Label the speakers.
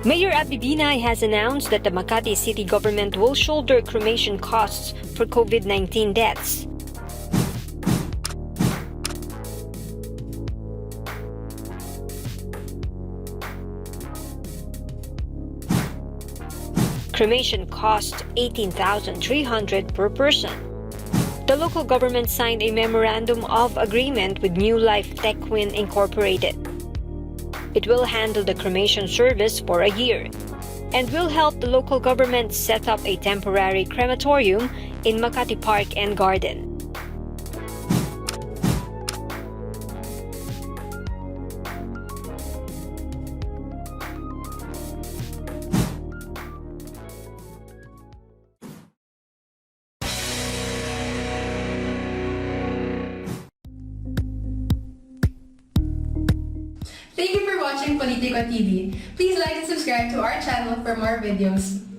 Speaker 1: Mayor Abby Binay has announced that the Makati city government will shoulder cremation costs for COVID-19 deaths. Cremation costs $18,300 per person. The local government signed a memorandum of agreement with New Life TechWin Incorporated. It will handle the cremation service for a year and will help the local government set up a temporary crematorium in Makati Park and Garden.
Speaker 2: Thank you for watching Politiko TV. Please like and subscribe to our channel for more videos.